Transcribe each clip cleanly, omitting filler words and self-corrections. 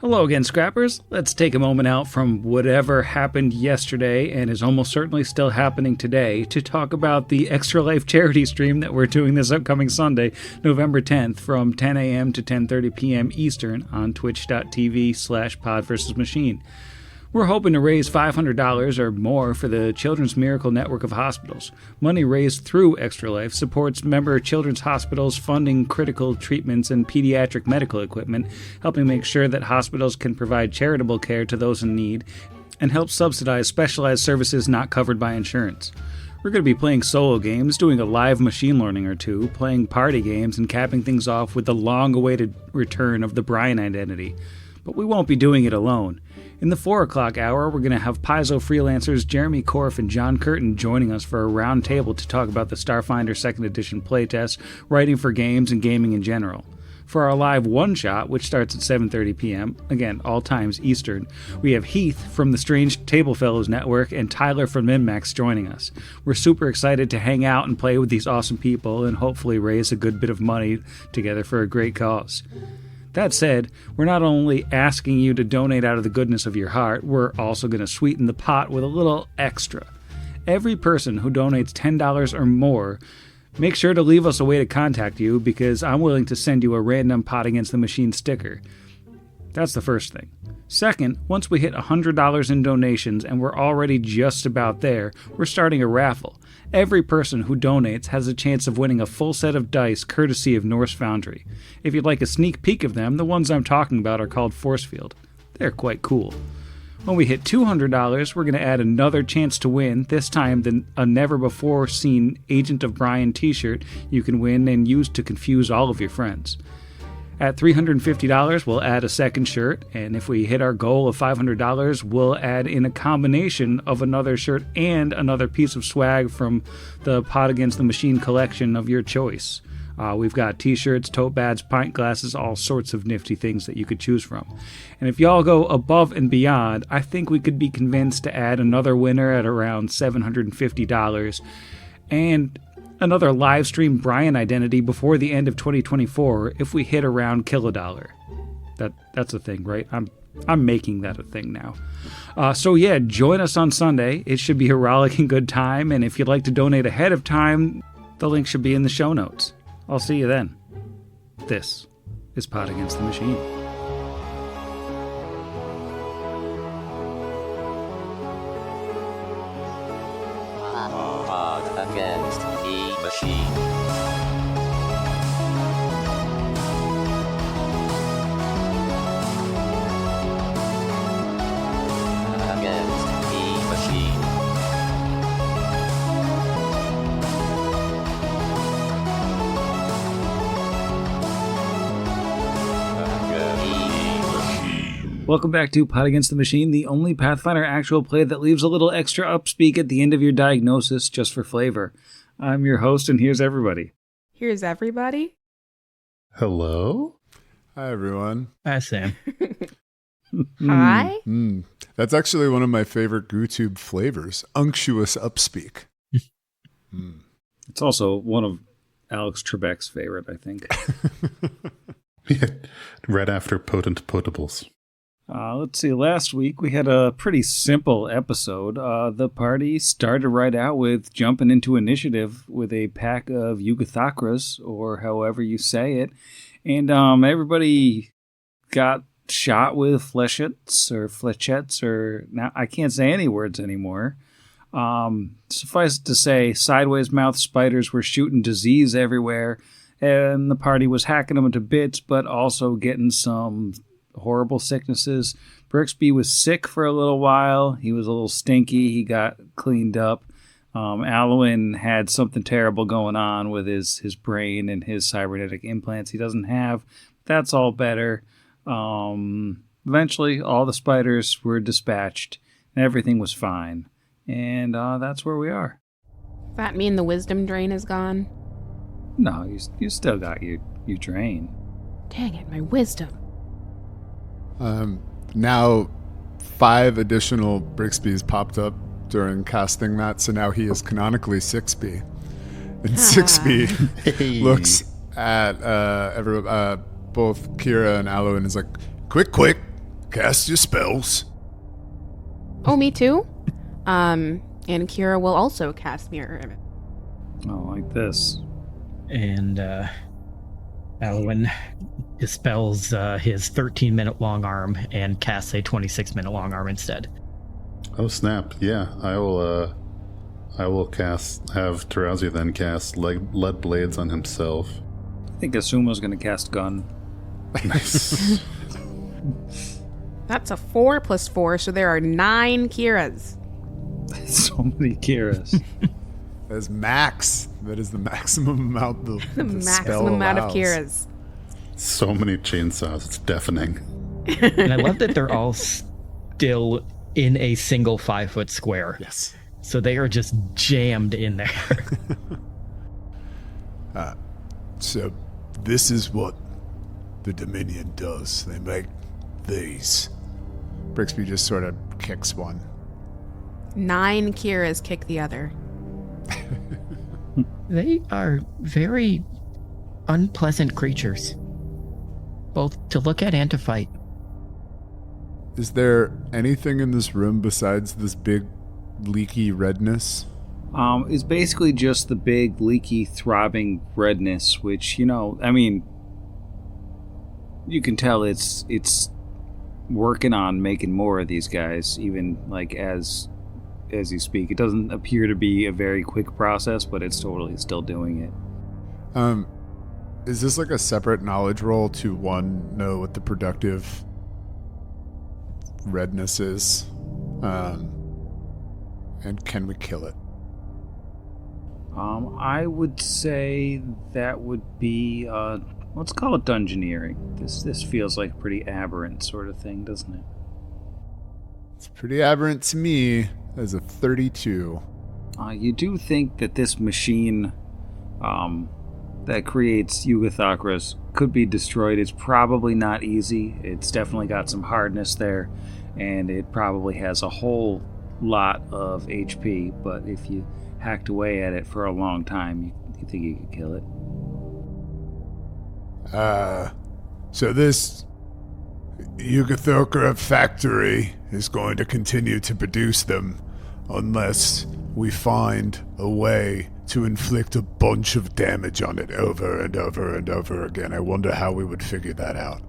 Hello again, Scrappers. Let's take a moment out from whatever happened yesterday and is almost certainly still happening today to talk about the Extra Life charity stream that we're doing this upcoming Sunday, November 10th from 10 a.m. to 10:30 p.m. Eastern on twitch.tv/pod-versus-machine. We're hoping to raise $500 or more for the Children's Miracle Network of Hospitals. Money raised through Extra Life supports member children's hospitals funding critical treatments and pediatric medical equipment, helping make sure that hospitals can provide charitable care to those in need, and help subsidize specialized services not covered by insurance. We're going to be playing solo games, doing a live machine learning or two, playing party games, and capping things off with the long-awaited return of the Brian identity. But we won't be doing it alone. In the 4 o'clock hour, we're going to have Paizo freelancers Jeremy Korf and John Curtin joining us for a round table to talk about the Starfinder 2nd Edition playtest, writing for games, and gaming in general. For our live one-shot, which starts at 7:30 p.m., again, all times Eastern, we have Heath from the Strange Table Fellows Network and Tyler from MinMax joining us. We're super excited to hang out and play with these awesome people and hopefully raise a good bit of money together for a great cause. That said, we're not only asking you to donate out of the goodness of your heart, we're also going to sweeten the pot with a little extra. Every person who donates $10 or more, make sure to leave us a way to contact you because I'm willing to send you a random Pot Against the Machine sticker. That's the first thing. Second, once we hit $100 in donations and we're already just about there, we're starting a raffle. Every person who donates has a chance of winning a full set of dice courtesy of Norse Foundry. If you'd like a sneak peek of them, the ones I'm talking about are called Force Field. They're quite cool. When we hit $200, we're going to add another chance to win, this time a never-before-seen Agent of Brian t-shirt you can win and use to confuse all of your friends. At $350, we'll add a second shirt, and if we hit our goal of $500, we'll add in a combination of another shirt and another piece of swag from the Pot Against the Machine collection of your choice. We've got t-shirts, tote bags, pint glasses, all sorts of nifty things that you could choose from. And if y'all go above and beyond, I think we could be convinced to add another winner at around $750, and another live stream Brian identity before the end of 2024 if we hit around $1. That's a thing, right? I'm making that a thing now. So yeah, join us on Sunday. It should be a rollicking good time, and if you'd like to donate ahead of time, the link should be in the show notes. I'll see you then. This is Pot Against the Machine. Pot Against the Machine. Against the Machine. Welcome back to Pot Against the Machine, the only Pathfinder actual play that leaves a little extra upspeak at the end of your diagnosis just for flavor. I'm your host, and here's everybody. Here's everybody. Hello? Hi, everyone. Hi, Sam. Hi. That's actually one of my favorite GooTube flavors, unctuous upspeak. It's also one of Alex Trebek's favorite, I think. Yeah, right after Potent Potables. Let's see, last week we had a pretty simple episode. The party started right out with jumping into initiative with a pack of Yugothakras, or however you say it, and everybody got shot with flechettes, or now I can't say any words anymore. Suffice it to say, sideways mouth spiders were shooting disease everywhere, and the party was hacking them into bits, but also getting some horrible sicknesses. Brixby was sick for a little while. He was a little stinky. He got cleaned up. Alwyn had something terrible going on with his brain and his cybernetic implants he doesn't have. That's all better. Eventually, all the spiders were dispatched, and everything was fine. And that's where we are. Does that mean the wisdom drain is gone? No, you still got your drain. Dang it, my wisdom. Now 5 additional Brixbys popped up during casting that, so now he is canonically 6B. And 6B looks at both Kira and Alwyn and is like, quick, Cast your spells. Oh, me too? And Kira will also cast Mirror Image. Oh, like this. And Alwyn dispels his 13-minute long arm and casts a 26-minute long arm instead. Oh snap! Yeah, I will have Tarazi then cast lead blades on himself. I think Asuma's going to cast gun. Nice. That's a 4 plus 4, so there are 9 Kiras. So many Kiras. That's max. That is the maximum amount the The spell maximum amount of allows. Kiras. So many chainsaws. It's deafening. And I love that they're all still in a single 5-foot square. Yes. So they are just jammed in there. So this is what the Dominion does. They make these. Brixby just sort of kicks one. 9 Kiras kick the other. They are very unpleasant creatures, both to look at and to fight. Is there anything in this room besides this big leaky redness? It's basically just the big, leaky, throbbing redness, which, you know, I mean, you can tell it's working on making more of these guys, even, like, as you speak. It doesn't appear to be a very quick process, but it's totally still doing it. Is this like a separate knowledge roll to one know what the productive redness is? And can we kill it? I would say that would be, let's call it dungeoneering. This feels like a pretty aberrant sort of thing, doesn't it? It's pretty aberrant to me as a 32. You do think that this machine that creates Yugathakras could be destroyed. It's probably not easy. It's definitely got some hardness there, and it probably has a whole lot of HP, but if you hacked away at it for a long time, you think you could kill it? So this Yugathakra factory is going to continue to produce them unless we find a way to inflict a bunch of damage on it over and over and over again. I wonder how we would figure that out.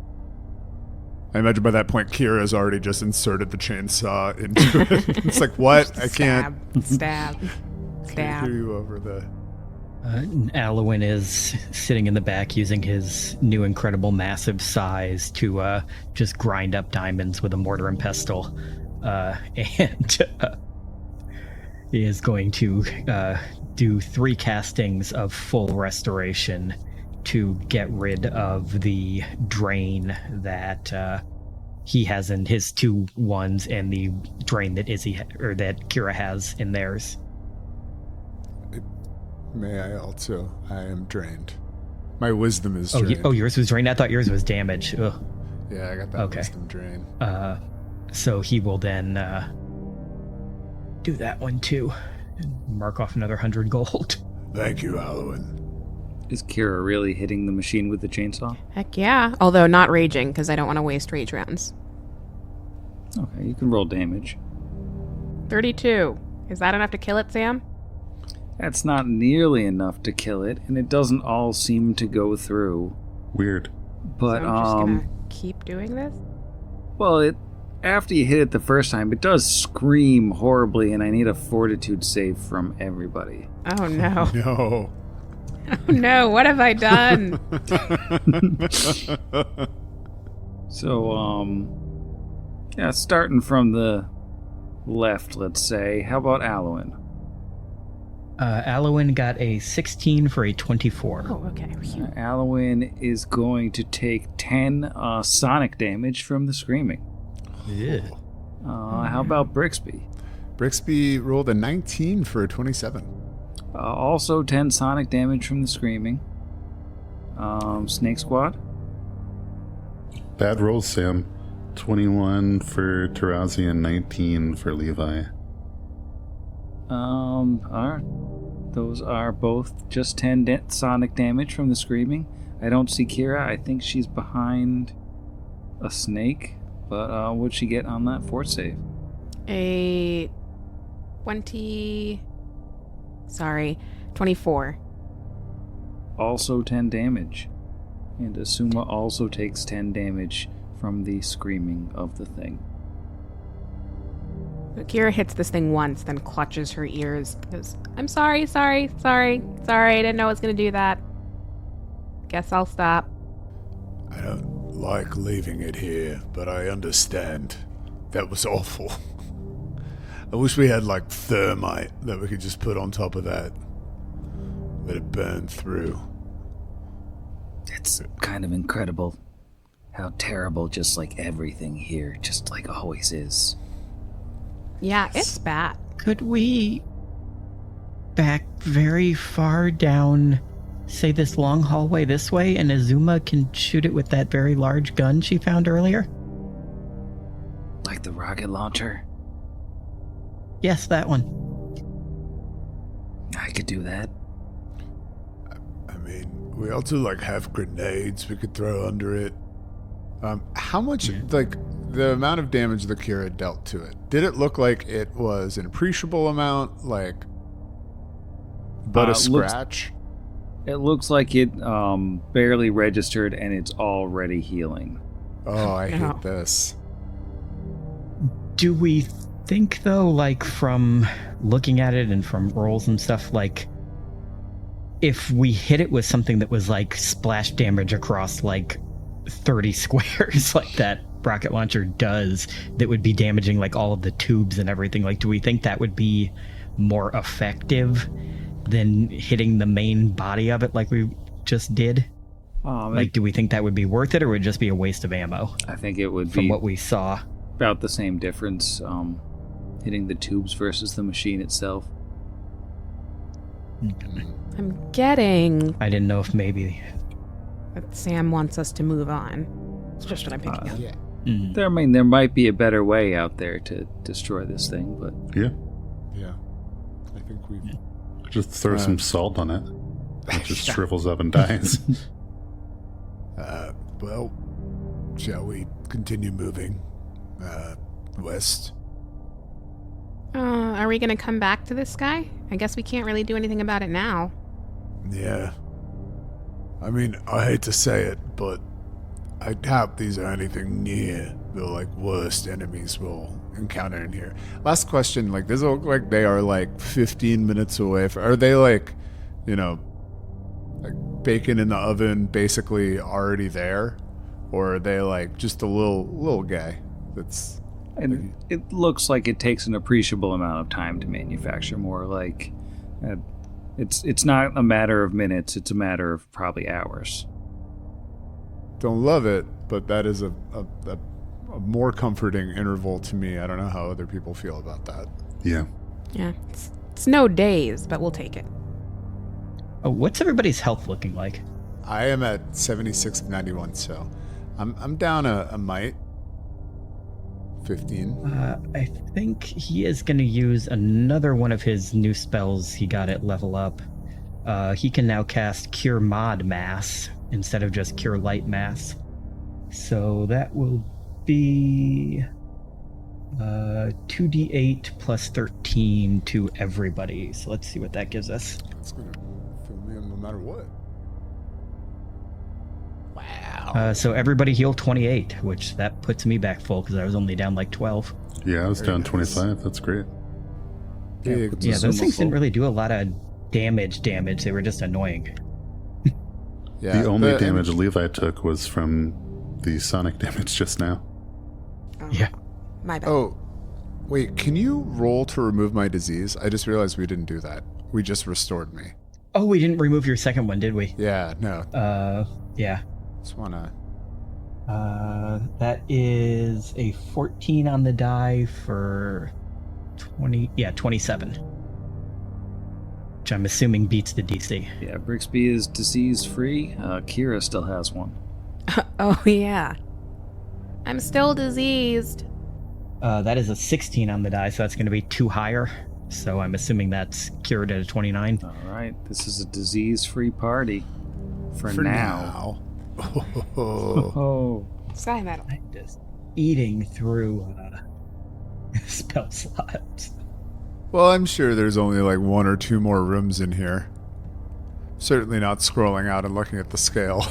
I imagine by that point Kira has already just inserted the chainsaw into it. It's like, what? I can't Stab. hear you over the... Alwyn is sitting in the back using his new incredible massive size to just grind up diamonds with a mortar and pestle. And he is going to do 3 castings of full restoration to get rid of the drain that he has in his 2 ones and the drain that that Kira has in theirs. May I also? I am drained. My wisdom is drained. Oh, yours was drained? I thought yours was damage. Ugh. Yeah, I got that Okay. wisdom drain. So he will then do that one too. And mark off another 100 gold. Thank you, Alwyn. Is Kira really hitting the machine with the chainsaw? Heck yeah. Although not raging, because I don't want to waste rage rounds. Okay, you can roll damage. 32. Is that enough to kill it, Sam? That's not nearly enough to kill it, and it doesn't all seem to go through. Weird. But so I'm just gonna keep doing this? well, after you hit it the first time, it does scream horribly, and I need a fortitude save from everybody. Oh no. No. Oh no, what have I done? So, yeah, starting from the left, let's say. How about Alwyn? Alwyn got a 16 for a 24. Oh, okay. Alwyn is going to take 10 sonic damage from the screaming. Yeah. How about Brixby? Brixby rolled a 19 for a 27. Also 10 sonic damage from the screaming. Snake Squad? Bad rolls, Sam. 21 for Tarazi and 19 for Levi. Alright. Those are both just 10 sonic damage from the screaming. I don't see Kira. I think she's behind a snake. But what'd she get on that fort save? A 24. Also 10 damage. And Asuma also takes 10 damage from the screaming of the thing. Kira hits this thing once, then clutches her ears. Goes, I'm sorry. I didn't know it was going to do that. Guess I'll stop. I don't like leaving it here, but I understand. That was awful. I wish we had, like, thermite that we could just put on top of that. Let it burn through. It's kind of incredible how terrible just like everything here just like always is. Yeah, it's bad. Could we back very far down, say this long hallway this way, and Azuma can shoot it with that very large gun she found earlier? Like the rocket launcher? Yes, that one. I could do that. I mean, we also, like, have grenades we could throw under it. How much, like, the amount of damage the Kira dealt to it, did it look like it was an appreciable amount, like, but a scratch? It looks like it barely registered and it's already healing. Oh, I No. hate this. Do we think, though, like, from looking at it and from rolls and stuff, like, if we hit it with something that was, like, splash damage across, like, 30 squares, like that rocket launcher does, that would be damaging, like, all of the tubes and everything, like, do we think that would be more effective than hitting the main body of it like we just did? Like, do we think that would be worth it, or would it just be a waste of ammo? I think it would From be what we saw. about the same difference, hitting the tubes versus the machine itself. I'm getting I didn't know if maybe... that Sam wants us to move on. It's just what I'm picking up. Yeah. There might be a better way out there to destroy this thing, but Yeah. Yeah. I think we... Just throw some salt on it. It just shrivels up and dies. Well, shall we continue moving west? Are we going to come back to this guy? I guess we can't really do anything about it now. Yeah. I mean, I hate to say it, but I doubt these are anything near the, like, worst enemies we'll encounter in here. Last question, like, does it look like they are, like, 15 minutes away? Are they, like, you know, like bacon in the oven, basically already there? Or are they, like, just a little guy that's... and it looks like it takes an appreciable amount of time to manufacture. More like it's not a matter of minutes; it's a matter of probably hours. Don't love it, but that is a more comforting interval to me. I don't know how other people feel about that. Yeah. Yeah, it's no days, but we'll take it. Oh, what's everybody's health looking like? I am at 76 of 91, so I'm down a mite. 15. I think he is going to use another one of his new spells he got at level up. He can now cast Cure Mod Mass instead of just Cure Light Mass. So that will be 2d8 plus 13 to everybody. So let's see what that gives us. It's gonna fill me in no matter what. So everybody heal 28, which that puts me back full because I was only down like 12. Yeah, I was Very down nice. 25. That's great. Big. Yeah, those things full. didn't really do a lot of damage. They were just annoying. Yeah, The only damage Levi took was from the sonic damage just now. Oh, Yeah. My bad. Oh, wait. Can you roll to remove my disease? I just realized we didn't do that. We just restored me. Oh, we didn't remove your second one, did we? Yeah. No. Yeah. Just wanna. That is a 14 on the die for 27. Which I'm assuming beats the DC. Yeah, Brixby is disease free. Kira still has one. Oh, yeah. I'm still diseased. That is a 16 on the die, so that's going to be 2 higher. So I'm assuming that's cured at a 29. All right, this is a disease free party for now. Oh. Oh, Sky metal. eating through spell slots. Well, I'm sure there's only like one or two more rooms in here. Certainly not scrolling out and looking at the scale.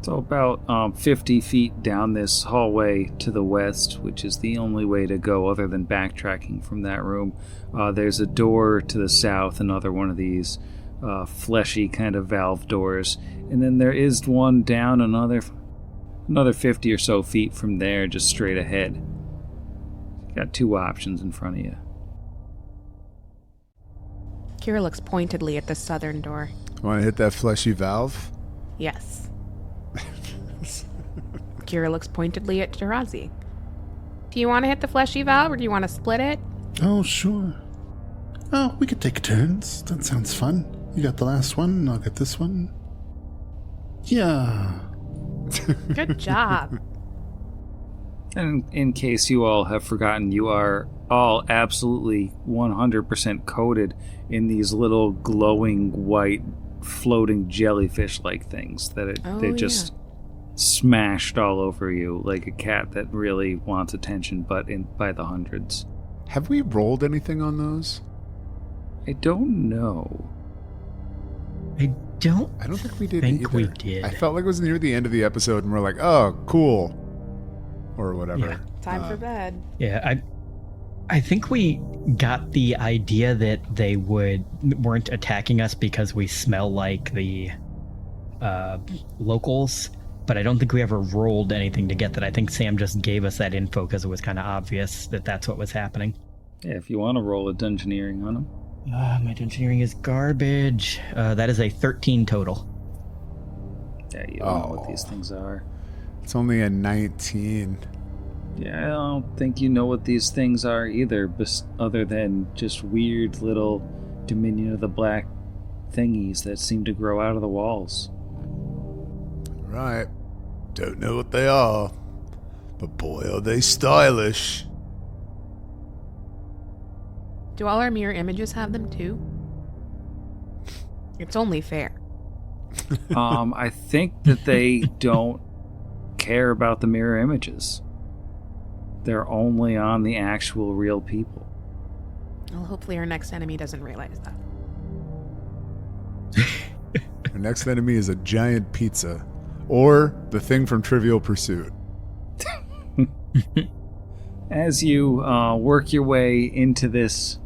So about 50 feet down this hallway to the west, which is the only way to go other than backtracking from that room, there's a door to the south, another one of these fleshy kind of valve doors. And then there is one down another 50 or so feet from there, just straight ahead. Got two options in front of you. Kira looks pointedly at the southern door. Want to hit that fleshy valve? Yes. Kira looks pointedly at Tarazi. Do you want to hit the fleshy valve or do you want to split it? Oh, sure. Oh, we could take turns. That sounds fun. You got the last one, I'll get this one. Yeah. Good job. And in case you all have forgotten, you are all absolutely 100% coated in these little glowing white floating jellyfish-like things that they just smashed all over you like a cat that really wants attention, but by the hundreds. Have we rolled anything on those? I don't know. I don't think we did think either. we did. I felt like it was near the end of the episode and we're like, oh, cool. Or whatever. Yeah. Time for bed. Yeah, I think we got the idea that they weren't attacking us because we smell like the locals, but I don't think we ever rolled anything to get that. I think Sam just gave us that info because it was kind of obvious that that's what was happening. Yeah, if you want to roll a dungeoneering on them. My dungeoneering is garbage. That is a 13 total. Yeah, you don't know what these things are. It's only a 19. Yeah, I don't think you know what these things are either, other than just weird little Dominion of the Black thingies that seem to grow out of the walls. Right. Don't know what they are, but boy, are they stylish. Do all our mirror images have them too? It's only fair. I think that they don't care about the mirror images. They're only on the actual real people. Well, hopefully our next enemy doesn't realize that. Our next enemy is a giant pizza. Or the thing from Trivial Pursuit. As you work your way into this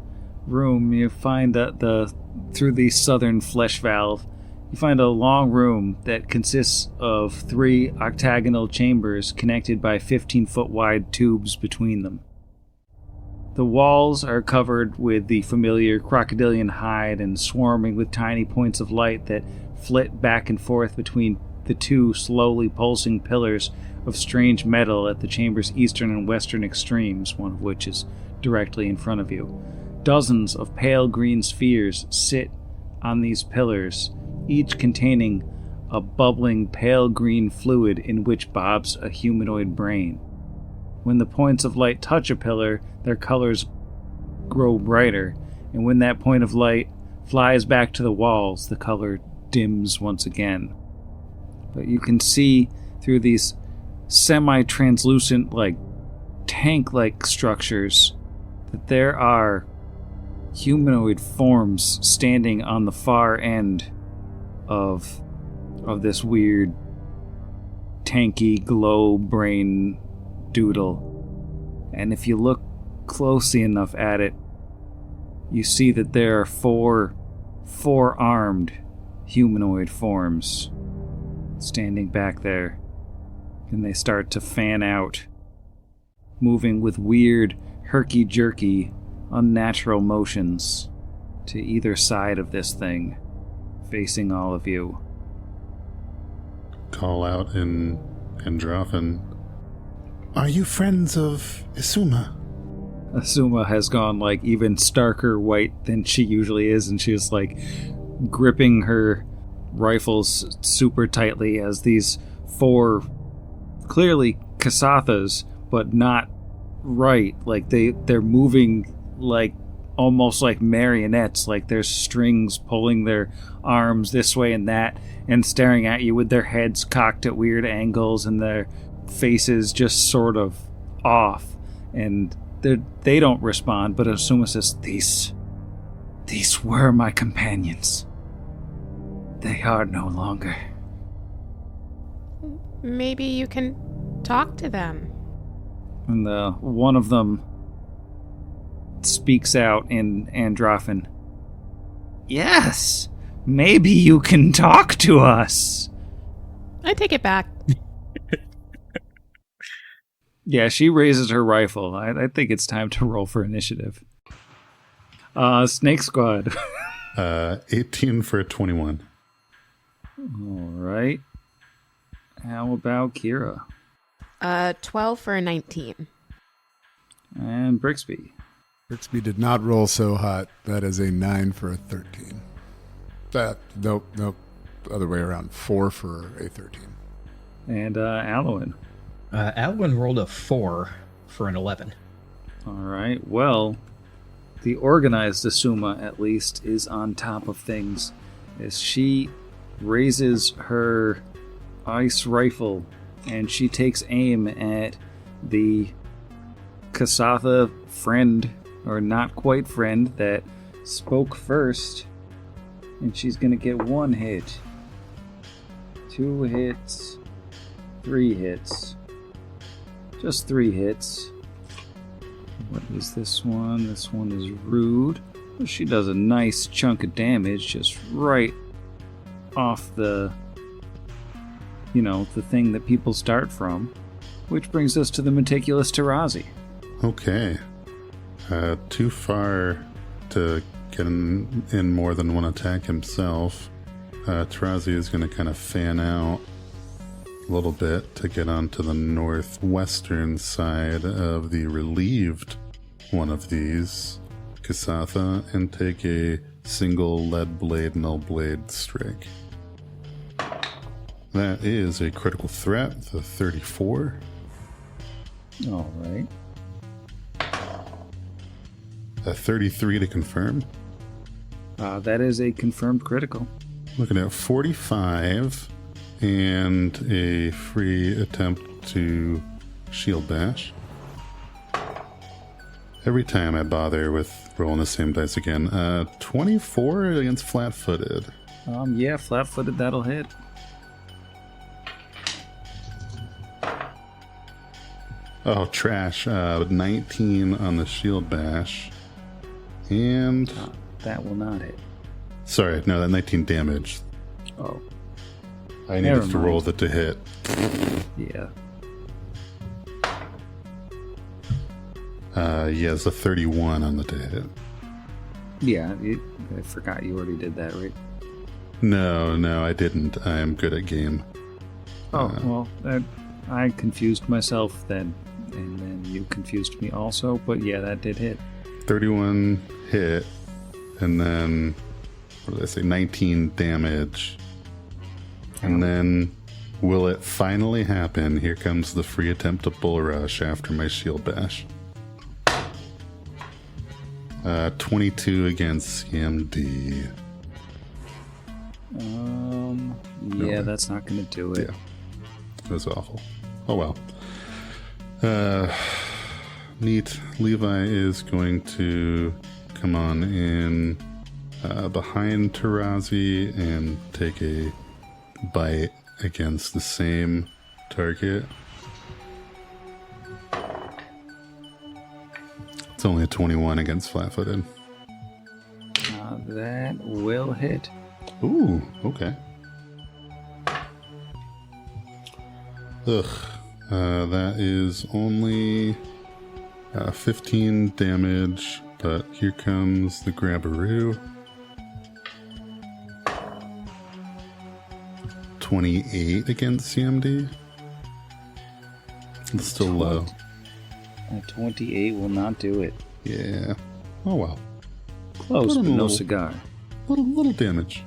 room, you find that through the southern flesh valve, you find a long room that consists of 3 octagonal chambers connected by 15-foot wide tubes between them. The walls are covered with the familiar crocodilian hide and swarming with tiny points of light that flit back and forth between the 2 slowly pulsing pillars of strange metal at the chamber's eastern and western extremes, one of which is directly in front of you. Dozens of pale green spheres sit on these pillars, each containing a bubbling pale green fluid in which bobs a humanoid brain. When the points of light touch a pillar, their colors grow brighter, and when that point of light flies back to the walls, the color dims once again. But you can see through these semi-translucent, tank-like structures that there are humanoid forms standing on the far end of this weird tanky glow brain doodle. And if you look closely enough at it, you see that there are 4 armed humanoid forms standing back there. And they start to fan out, moving with weird, herky-jerky, unnatural motions to either side of this thing, facing all of you. Call out in Androthan. Are you friends of Isuma? Asuma has gone even starker white than she usually is, and she's gripping her rifles super tightly as these 4 clearly Kasathas, but not right. They're moving almost like marionettes, there's strings pulling their arms this way and that, and staring at you with their heads cocked at weird angles and their faces just sort of off, and they don't respond, but Asuma says, These were my companions. They are no longer. Maybe you can talk to them. And one of them speaks out in Androphan. Yes, maybe you can talk to us. I take it back. Yeah, she raises her rifle. I think it's time to roll for initiative. Snake Squad. 18 for a 21. All right. How about Kira? 12 for a 19. And Brixby. Brixby did not roll so hot. That is a 9 for a 13. Nope. Other way around. 4 for a 13. And Alwyn. Alwyn rolled a 4 for an 11. All right. Well, the organized Asuma, at least, is on top of things as she raises her ice rifle and she takes aim at the Kasatha friend, or not quite friend, that spoke first. And she's going to get 1 hit, 2 hits, 3 hits. Just 3 hits. What is this one? This one is rude. She does a nice chunk of damage just right off the thing that people start from. Which brings us to the meticulous Tarazi. Okay. Too far to get in more than one attack himself. Tarazi is going to kind of fan out a little bit to get onto the northwestern side of the relieved one of these Kasatha and take a single lead blade, null blade strike. That is a critical threat, the 34. All right. A 33 to confirm. That is a confirmed critical. Looking at 45 and a free attempt to shield bash. Every time I bother with rolling the same dice again. 24 against flat-footed. Yeah, flat-footed, that'll hit. Oh, trash. 19 on the shield bash. And... that will not hit. Sorry, no, that 19 damage. Oh. I needed to roll that to hit. Yeah. Yeah, it's a 31 on the to hit. Yeah, I forgot you already did that, right? No, I didn't. I am good at game. Oh, well, I confused myself then, and then you confused me also, but yeah, that did hit. 31 hit, and then, what did I say, 19 damage. And then, will it finally happen? Here comes the free attempt to bull rush after my shield bash. 22 against CMD. Yeah, that's not going to do it. Yeah, it was awful. Oh well. Neat. Levi is going to come on in behind Tarazi and take a bite against the same target. It's only a 21 against flat-footed. That will hit. Ooh, okay. Ugh. That is only 15 damage, but here comes the grabberoo. 28 against CMD. It's still low. A 28 will not do it. Yeah. Oh well. Close, but no cigar. Little damage.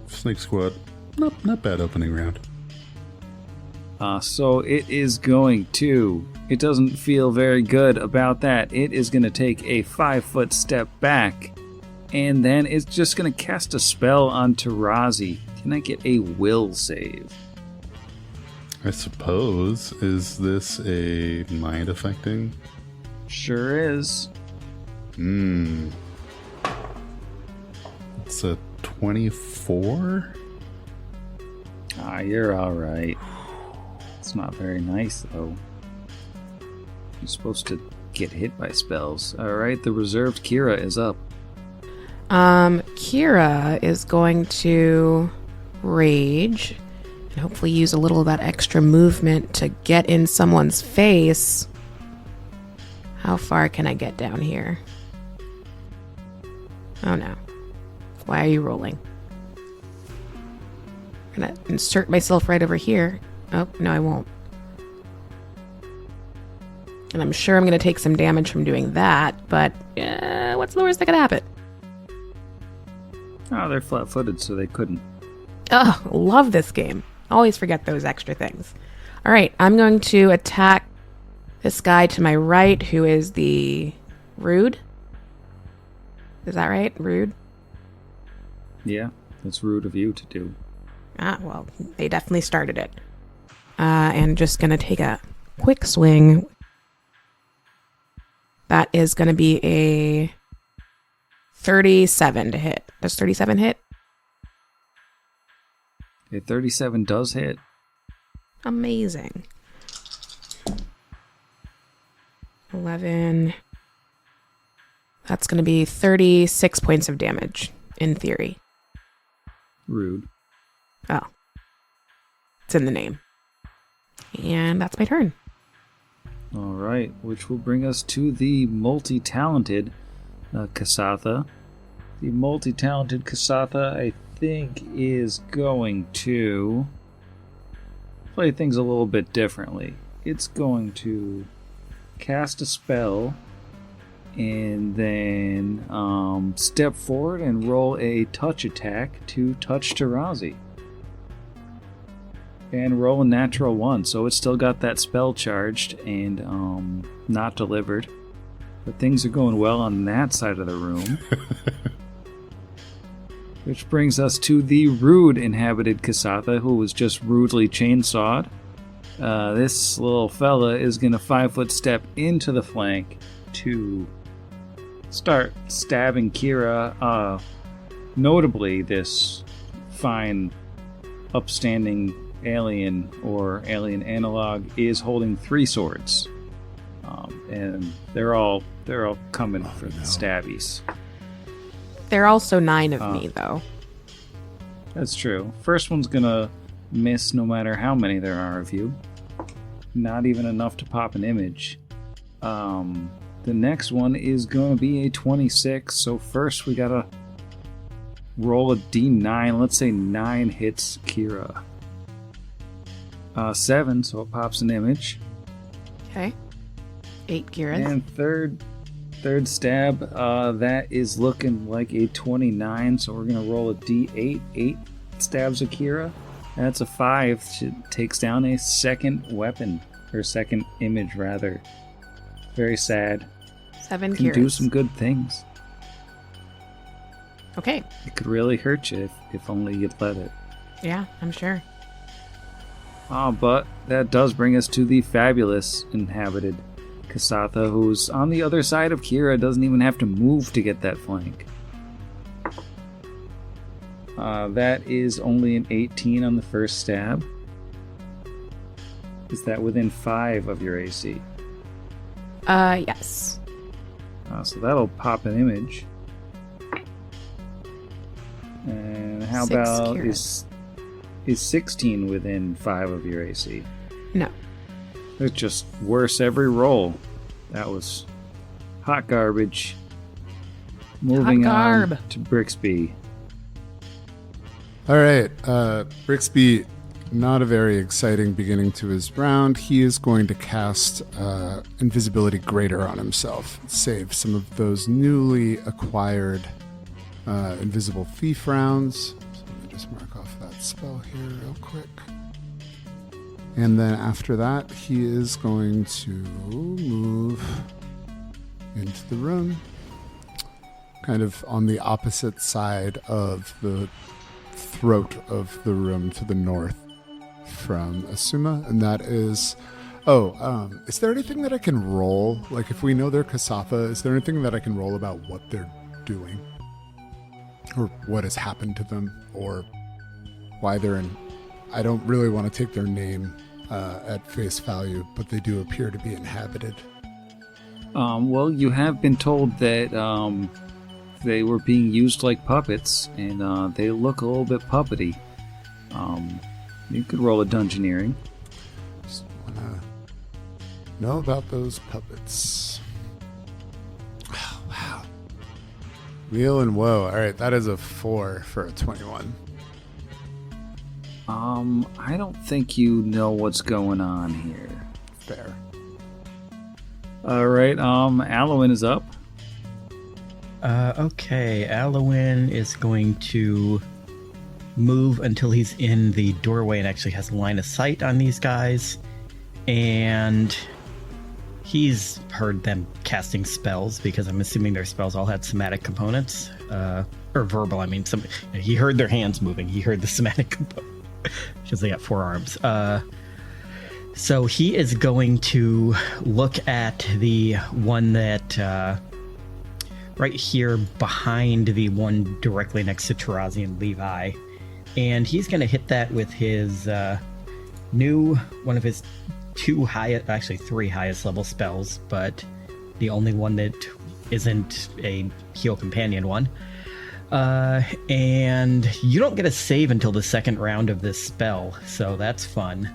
Snake Squad. Not bad opening round. So it is going to... It doesn't feel very good about that. It is going to take a 5-foot step back. And then it's just going to cast a spell on Tarazi. Can I get a will save? I suppose. Is this a mind affecting? Sure is. It's a 24? Ah, you're alright. It's not very nice, though. You're supposed to get hit by spells. Alright, the reserved Kira is up. Kira is going to rage and hopefully use a little of that extra movement to get in someone's face. How far can I get down here? Oh no. Why are you rolling? I'm gonna insert myself right over here. Oh, no, I won't. And I'm sure I'm gonna take some damage from doing that, but what's the worst that could happen? Oh, they're flat-footed, so they couldn't. Oh, love this game. Always forget those extra things. All right, I'm going to attack this guy to my right, who is the Rude. Is that right? Rude? Yeah, that's rude of you to do. Ah, well, they definitely started it. And just going to take a quick swing. That is going to be a 37 to hit. Does 37 hit? A 37 does hit. Amazing. 11. That's going to be 36 points of damage, in theory. Rude. Oh. It's in the name. And that's my turn. Alright, which will bring us to the multi-talented Kasatha. The multi-talented Kasatha, I think, is going to play things a little bit differently. It's going to cast a spell and then step forward and roll a touch attack to touch Tarazi. And roll a natural 1, so it's still got that spell charged and not delivered. But things are going well on that side of the room. Which brings us to the rude inhabited Kasatha, who was just rudely chainsawed. This little fella is going to 5-foot step into the flank to start stabbing Kira. Notably, this fine, upstanding alien or alien analog is holding 3 swords, and they're all coming for the stabbies. There are also 9 of me, though. That's true. First one's gonna miss no matter how many there are of you. Not even enough to pop an image. The next one is gonna be a 26. So first we gotta roll a d9. Let's say 9 hits Kira. 7, so it pops an image. Okay. 8 Kiras. And third stab, that is looking like a 29, so we're gonna roll a d8. 8 stabs Akira. That's a 5. She takes down a second weapon, or second image rather. Very sad. 7 Can Kiras. do some good things. Okay. It could really hurt you if only you'd let it. Yeah, I'm sure. But that does bring us to the fabulous inhabited Kasatha, who's on the other side of Kira, doesn't even have to move to get that flank. That is only an 18 on the first stab. Is that within 5 of your AC? Yes. So that'll pop an image. And how 6 about Kiras. is 16 within 5 of your AC? No. It's just worse every roll. That was hot garbage. Moving Hot on to Brixby. All right, Brixby, not a very exciting beginning to his round. He is going to cast Invisibility Greater on himself, save some of those newly acquired Invisible Thief rounds. So let me just mark off that spell here real quick. And then after that, he is going to move into the room, kind of on the opposite side of the throat of the room to the north, from Asuma, and that is, is there anything that I can roll? Like, if we know they're Kasatha, is there anything that I can roll about what they're doing? Or what has happened to them? Or why they're in... I don't really want to take their name at face value, but they do appear to be inhabited. Well, you have been told that they were being used like puppets, and they look a little bit puppety. You could roll a dungeoneering. Just want to know about those puppets. Oh, wow. Weal and woe. All right, that is a 4 for a 21. I don't think you know what's going on here. Fair. All right, Alwyn is up. Okay, Alwyn is going to move until he's in the doorway and actually has line of sight on these guys. And he's heard them casting spells, because I'm assuming their spells all had somatic components. Or verbal, I mean. He heard their hands moving. He heard the somatic component. Because they got 4 arms. So he is going to look at the one that... right here behind the one directly next to Tarazi and Levi. And he's going to hit that with his one of his 3 highest level spells, but the only one that isn't a heal companion one. And you don't get a save until the second round of this spell, so that's fun.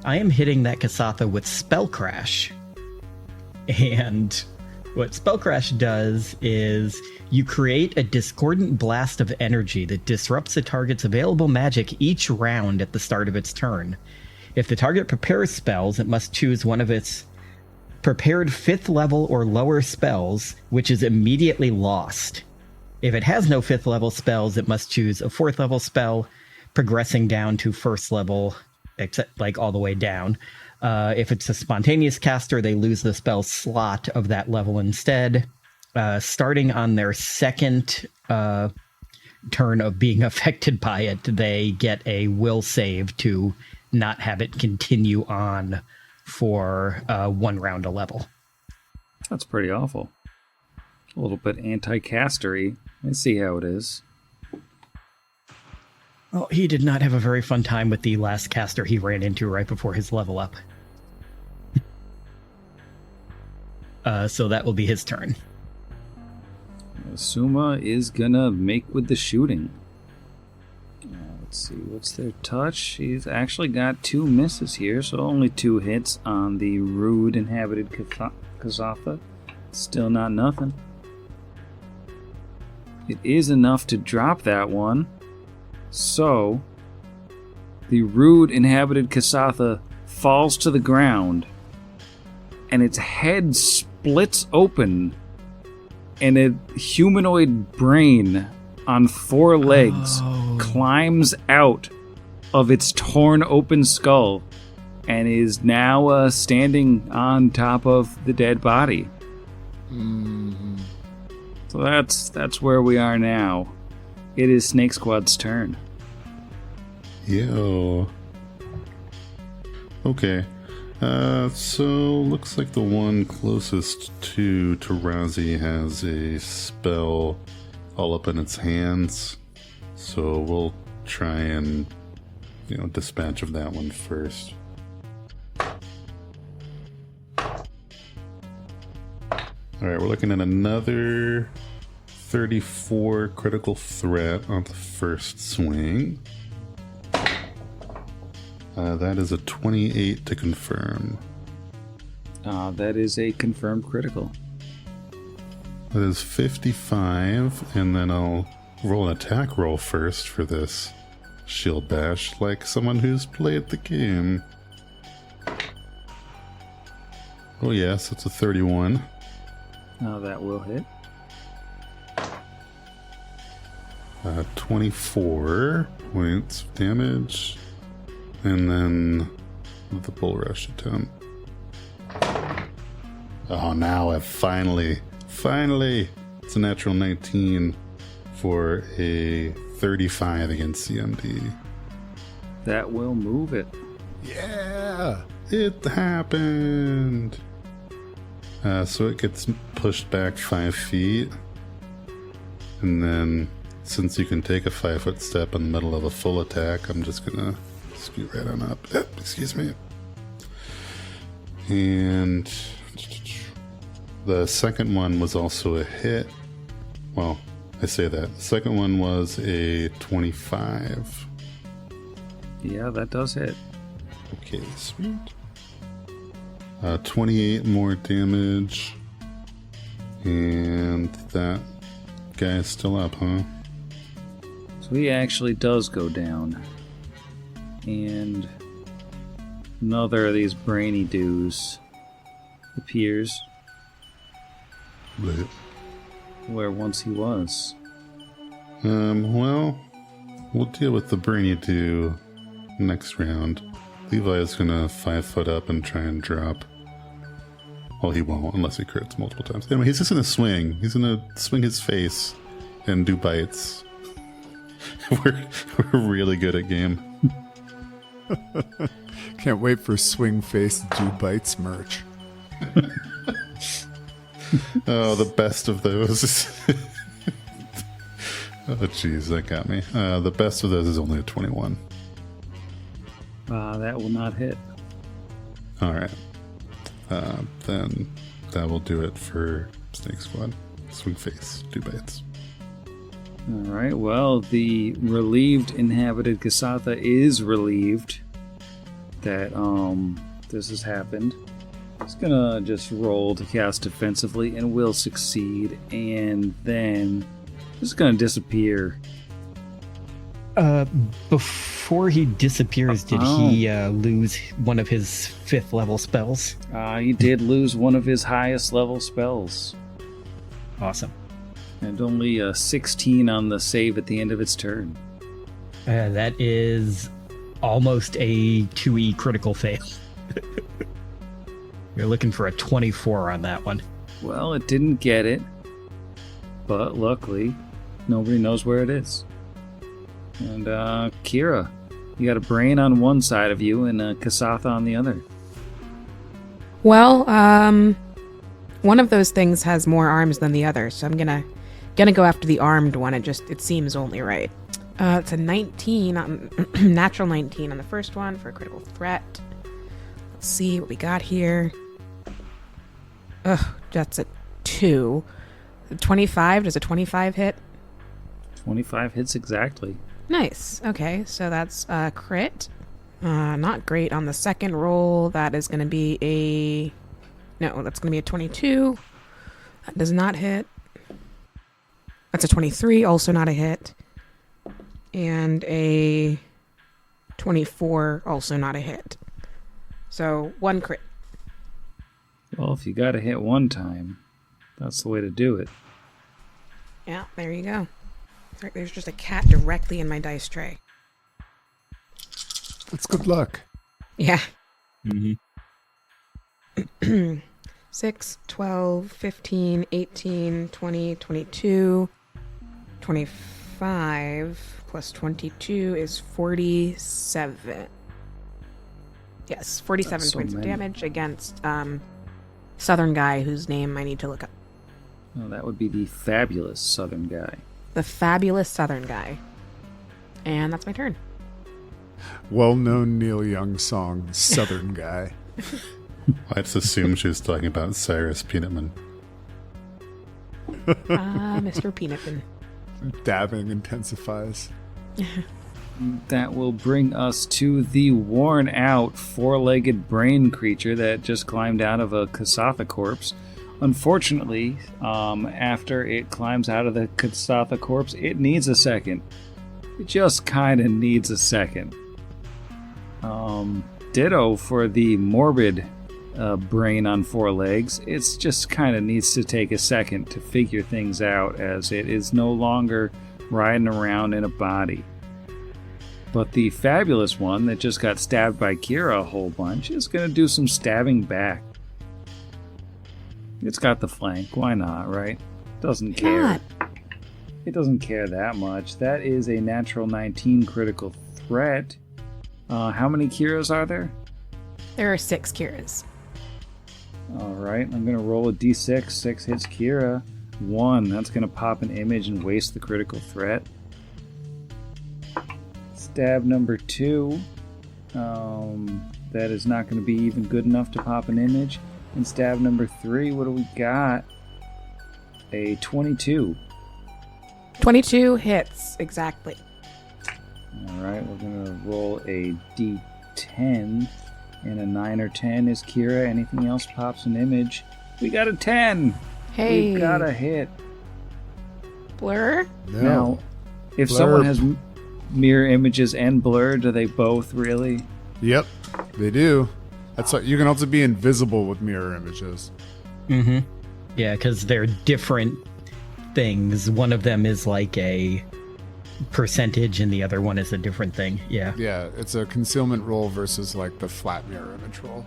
I am hitting that Kasatha with Spell Crash. And what Spell Crash does is you create a discordant blast of energy that disrupts the target's available magic each round at the start of its turn. If the target prepares spells, it must choose one of its prepared 5th level or lower spells, which is immediately lost. If it has no 5th level spells, it must choose a 4th level spell, progressing down to 1st level, except like all the way down. If it's a spontaneous caster, they lose the spell slot of that level instead. Starting on their second turn of being affected by it, they get a will save to not have it continue on for 1 round a level. That's pretty awful. A little bit anti-castery. I see how it is. Well, he did not have a very fun time with the last caster he ran into right before his level up. So that will be his turn. Suma is gonna make with the shooting. Let's see, what's their touch? He's actually got 2 misses here, so only 2 hits on the rude inhabited Kasatha. Still not nothing. It is enough to drop that one. So, the rude inhabited Kasatha falls to the ground, and its head splits open, and a humanoid brain on 4 legs climbs out of its torn open skull and is now standing on top of the dead body. Mm-hmm. So that's where we are now. It is Snake Squad's turn. Yo. Okay. So looks like the one closest to Tarazi has a spell all up in its hands. So we'll try and, dispatch of that one first. Alright, we're looking at another 34 critical threat on the first swing. That is a 28 to confirm. That is a confirmed critical. That is 55, and then I'll roll an attack roll first for this shield bash, like someone who's played the game. Oh yes, it's a 31. That will hit. 24 points of damage. And then the bull rush attempt. Oh, now I've finally, it's a natural 19 for a 35 against CMD. That will move it. Yeah. It happened. So it gets pushed back 5 feet. And then, since you can take a 5-foot step in the middle of a full attack, I'm just gonna scoot right on up. Excuse me. And the second one was also a hit. Well, I say that. The second one was a 25. Yeah, that does hit. Okay, sweet. 28 more damage. And that guy's still up, huh? So he actually does go down. And another of these brainy dudes appears Right. where once he was. Well, we'll deal with the brainy do next round. Levi's gonna 5 foot up and try and drop. Well, he won't unless he crits multiple times. Anyway, he's just gonna swing. He's gonna swing his face and do bites. We're really good at game. Can't wait for Swing Face Do Bites merch. Oh, the best of those. Oh, jeez, that got me. The best of those is only a 21. That will not hit. All right. Then that will do it for Snake Squad. Swing face, do bites. All right. Well, the relieved inhabited Kasatha is relieved that this has happened. It's gonna just roll to cast defensively and will succeed, and then it's gonna disappear. Before he disappears, did he lose one of his 5th level spells? He did lose one of his highest level spells, Awesome. and only a 16 on the save at the end of its turn. That is almost a 2E critical fail. You're looking for a 24 on that one. Well, it didn't get it, but luckily, nobody knows where it is. And Kira, you got a brain on one side of you and a Kasatha on the other. Well, one of those things has more arms than the other, so I'm gonna go after the armed one. It seems only right. It's a 19 on natural 19 on the first one for a critical threat. Let's see what we got here. Ugh, that's a 2. 25. Does a 25 hit? 25 hits exactly. Nice. Okay, so that's a crit. Not great on the second roll. That is going to be that's going to be a 22. That does not hit. That's a 23, also not a hit. And a 24, also not a hit. So 1 crit. Well, if you got to hit one time, that's the way to do it. Yeah, there you go. There's just a cat directly in my dice tray. That's good luck. Yeah. Mm-hmm. 6, 12, 15, 18, 20, 22, 25, plus 22 is 47. Yes, 47 That's so points of many. damage against Southern guy whose name I need to look up. Well, that would be the fabulous Southern guy. The fabulous Southern guy. And that's my turn. Well-known Neil Young song, Southern Guy. I just assumed she was talking about Cyrus Peanutman. Mr. Peanutman. Dabbing intensifies. That will bring us to the worn-out, four-legged brain creature that just climbed out of a Kasatha corpse. Unfortunately, after it climbs out of the Kasatha corpse, it needs a second. It just kind of needs a second. Ditto for the morbid brain on 4 legs. It's just kind of needs to take a second to figure things out, as it is no longer riding around in a body. But the fabulous one that just got stabbed by Kira a whole bunch is going to do some stabbing back. It's got the flank. Why not, right? Doesn't care. Not. It doesn't care that much. That is a natural 19 critical threat. How many Kiras are there? There are 6 Kiras. All right, I'm going to roll a d6. 6 hits Kira. 1, that's going to pop an image and waste the critical threat. Stab number 2. That is not going to be even good enough to pop an image. And stab number 3, what do we got? A 22. 22 hits, exactly. All right, we're going to roll a d10. And a 9 or 10 is Kira. Anything else pops an image. We got a 10. Hey. We've got a hit. Blur? No. Now, if Blur. someone has mirror images and blur, do they both really? Yep, they do. That's what you can also be invisible with mirror images. Mm-hmm. Yeah, because they're different things. One of them is like a percentage and the other one is a different thing. Yeah. Yeah, it's a concealment roll versus like the flat mirror image roll.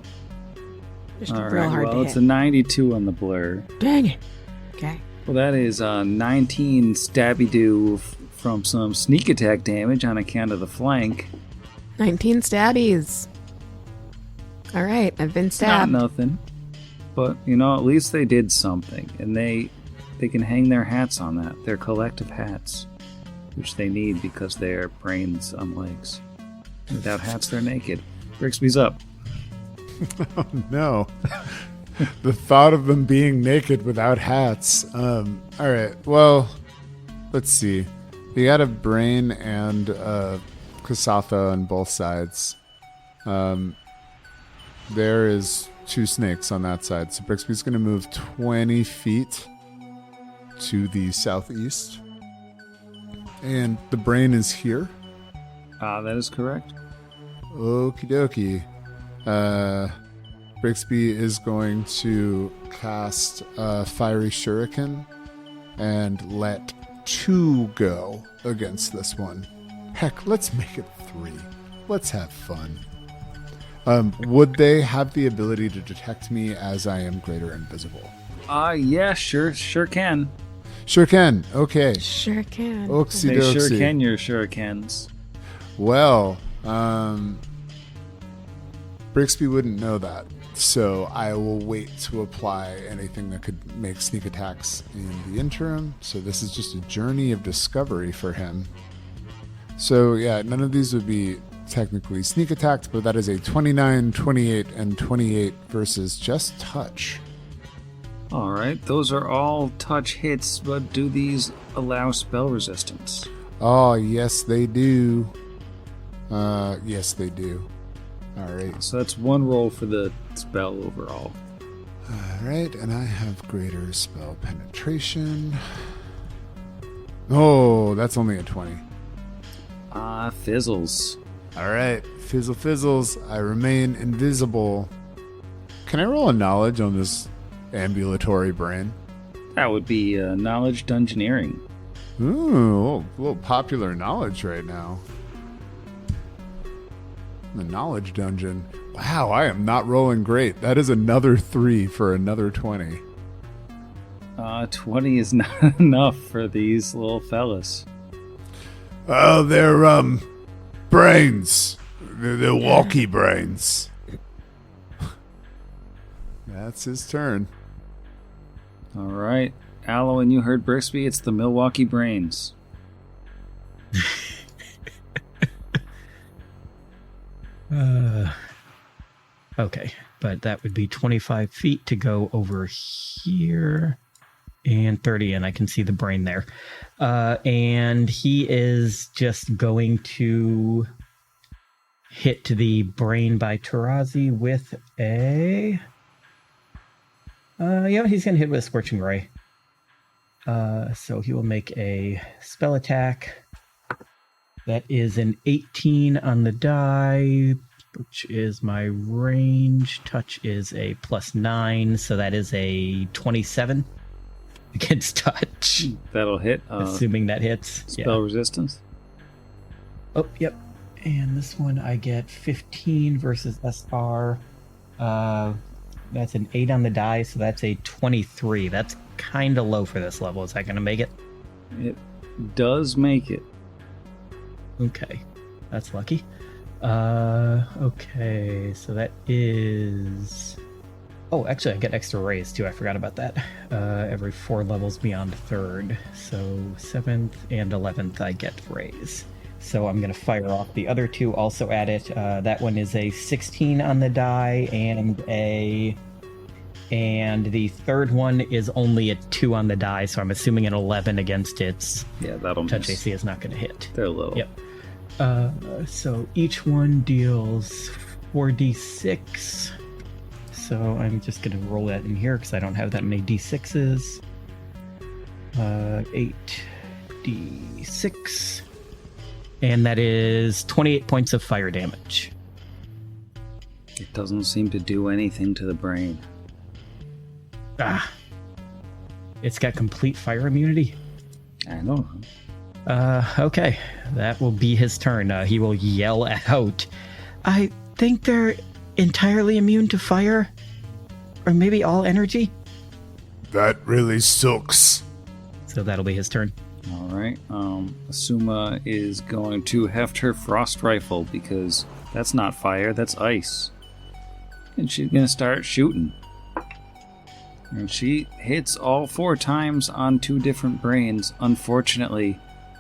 Just All real right, hard well, to it's hit. a 92 on the blur. Dang it. Okay. Well, that is 19 stabby-doo from some sneak attack damage on account of the flank. 19 stabbies. All right, I've been Not stabbed. nothing. But, at least they did something. And they can hang their hats on that. Their collective hats. Which they need because they're brains on legs. Without hats, they're naked. Brixby's up. Oh no. The thought of them being naked without hats. All right. Well, let's see. You got a brain and Kasatha on both sides. There is 2 snakes on that side. So Brixby's going to move 20 feet to the southeast. And the brain is here. That is correct. Okie dokie. Brixby is going to cast Fiery Shuriken and let 2 go against this one. Heck, let's make it 3. Let's have fun. Would they have the ability to detect me as I am greater invisible? Yeah, sure can. Sure can. Okay. Sure can. Oopsie They doopsie. sure can, your shurikens. Well, Brixby wouldn't know that, so I will wait to apply anything that could make sneak attacks in the interim. So this is just a journey of discovery for him. So yeah, none of these would be technically sneak attacks, but that is a 29, 28, and 28 versus just touch. All right, those are all touch hits, but do these allow spell resistance? Oh, yes, they do. Yes, they do. All right. So that's 1 roll for the spell overall. All right, and I have greater spell penetration. Oh, that's only a 20. Fizzles. All right, fizzle fizzles. I remain invisible. Can I roll a knowledge on this ambulatory brain? That would be knowledge dungeoneering. Ooh, a little popular knowledge right now. The knowledge dungeon. Wow, I am not rolling great. That is another 3 for another 20. 20 is not enough for these little fellas. Oh, they're brains. They're walkie brains. That's his turn. All right. Aloe, and you heard Brixby, it's the Milwaukee Brains. Okay, but that would be 25 feet to go over here and 30, and I can see the brain there. And he is just going to hit the brain by Tarazi with a... he's going to hit with a Scorching Ray. So he will make a spell attack. That is an 18 on the die, which is my range. Touch is a +9, so that is a 27 against touch. That'll hit. Assuming that hits. Spell resistance. Oh, yep. And this one I get 15 versus SR. That's an 8 on the die, so that's a 23. That's kind of low for this level. Is that going to make it? It does make it. Okay. That's lucky. Okay, so that is... Oh, actually, I get extra raise, too. I forgot about that. Every 4 levels beyond 3rd. So 7th and 11th, I get raise. So I'm going to fire off the other 2 also at it. That one is a 16 on the die, and the 3rd one is only a 2 on the die, so I'm assuming an 11 against its Yeah, that'll touch miss. AC is not going to hit. They're low. Yep. So each one deals 4d6. So I'm just going to roll that in here because I don't have that many d6s. 8d6. And that is 28 points of fire damage. It doesn't seem to do anything to the brain. Ah. It's got complete fire immunity. I know. Okay. That will be his turn. He will yell out, I think they're entirely immune to fire? Or maybe all energy? That really sucks. So that'll be his turn. All right. Asuma is going to heft her frost rifle because that's not fire, that's ice. And she's going to start shooting. And she hits all 4 times on 2 different brains. Unfortunately,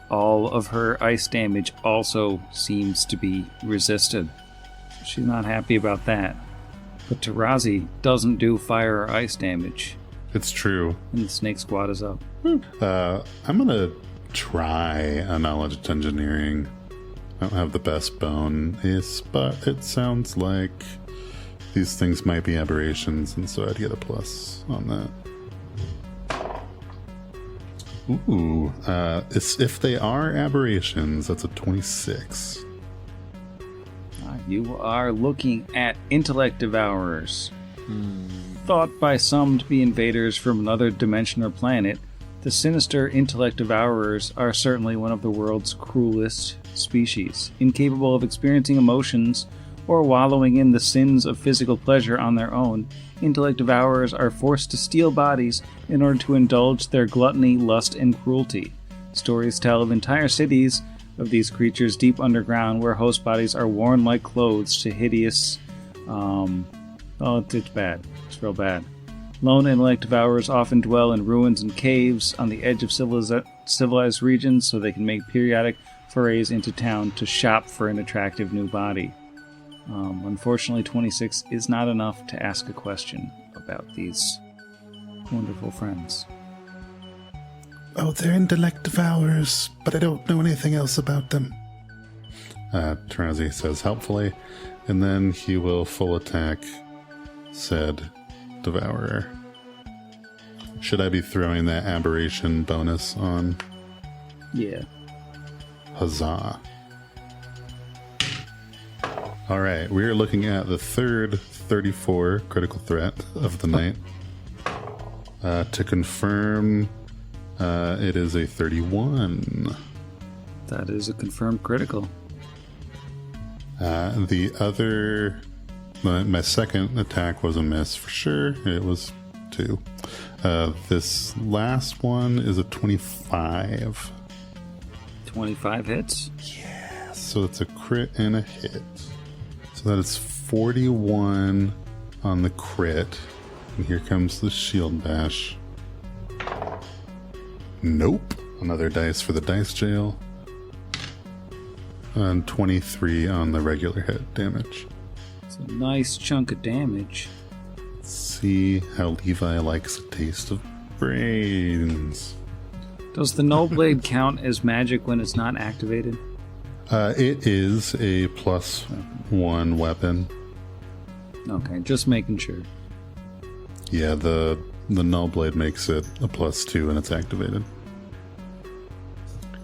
all of her ice damage also seems to be resisted. She's not happy about that. But Tarazi doesn't do fire or ice damage. It's true. And the snake squad is up. I'm gonna try a knowledge engineering. I don't have the best bonus, but it sounds like these things might be aberrations, and so I'd get a plus on that. Ooh, if they are aberrations, that's a 26. You are looking at intellect devourers. Thought by some to be invaders from another dimension or planet, the sinister intellect devourers are certainly one of the world's cruelest species, incapable of experiencing emotions or wallowing in the sins of physical pleasure on their own. Intellect devourers are forced to steal bodies in order to indulge their gluttony, lust, and cruelty. Stories tell of entire cities of these creatures deep underground where host bodies are worn like clothes to hideous... it's bad. It's real bad. Lone intellect devourers often dwell in ruins and caves on the edge of civilized regions so they can make periodic forays into town to shop for an attractive new body. Unfortunately, 26 is not enough to ask a question about these wonderful friends. Oh, they're intellect devourers, but I don't know anything else about them. Tarazi says helpfully, and then he will full attack said devourer. Should I be throwing that aberration bonus on? Yeah. Huzzah. Alright, we are looking at the third 34 critical threat of the night. To confirm, it is a 31. That is a confirmed critical. The other... My second attack was a miss for sure. It was 2. This last one is a 25. 25 hits? Yeah, so it's a crit and a hit. So that is 41 on the crit. And here comes the shield bash. Nope. Another dice for the dice jail. And 23 on the regular hit damage. It's a nice chunk of damage. Let's see how Levi likes the taste of brains. Does the Null Blade count as magic when it's not activated? It is a +1 weapon. Okay, just making sure. Yeah, the Null Blade makes it a +2 when it's activated.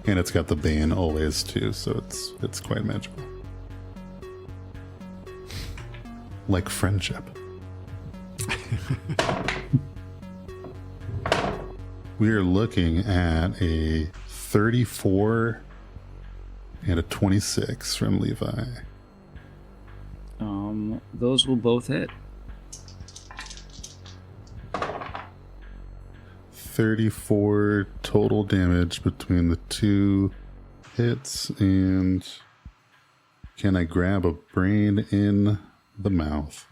And it's got the Bane always too, so it's quite magical. Like friendship. We are looking at a 34 and a 26 from Levi. Those will both hit. 34 total damage between the 2 hits, and Can I grab a brain in the mouth?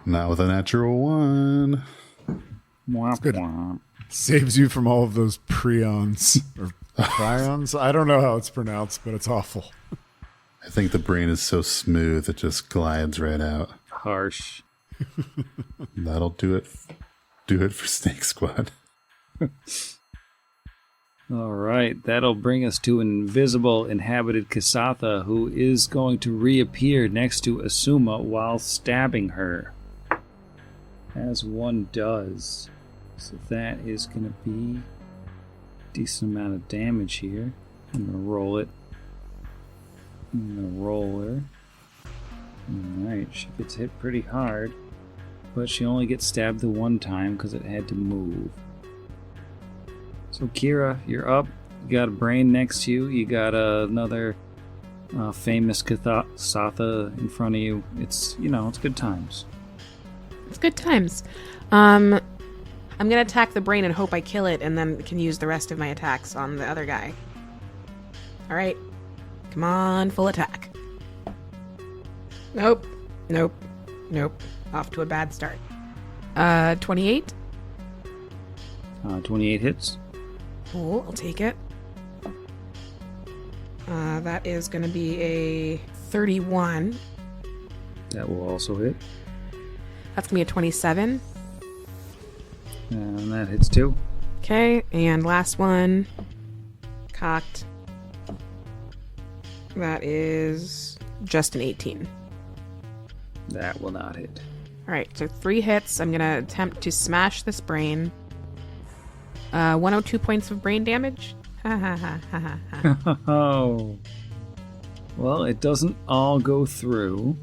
Not with a natural 1. Womp good. womp. Saves you from all of those prions or prions. I don't know how it's pronounced, but it's awful. I think the brain is so smooth it just glides right out. Harsh. That'll do it. Do it for Snake Squad. All right, that'll bring us to an invisible inhabited Kasatha who is going to reappear next to Asuma while stabbing her. As one does. So that is going to be a decent amount of damage here. I'm going to roll it. I'm going to roll her. Alright, she gets hit pretty hard. But she only gets stabbed the one time because it had to move. So Kira, you're up. You got a brain next to you. You got another famous Kasatha in front of you. It's good times. It's good times. I'm gonna attack the brain and hope I kill it, and then can use the rest of my attacks on the other guy. All right, come on, full attack. Nope. Off to a bad start. 28. 28 hits. Cool, I'll take it. That is gonna be a 31. That will also hit. That's gonna be a 27. And that hits too. Okay, and last one. Cocked. That is just an 18. That will not hit. Alright, so 3 hits. I'm gonna attempt to smash this brain. 102 points of brain damage. Ha ha ha ha ha. Oh. Well, it doesn't all go through.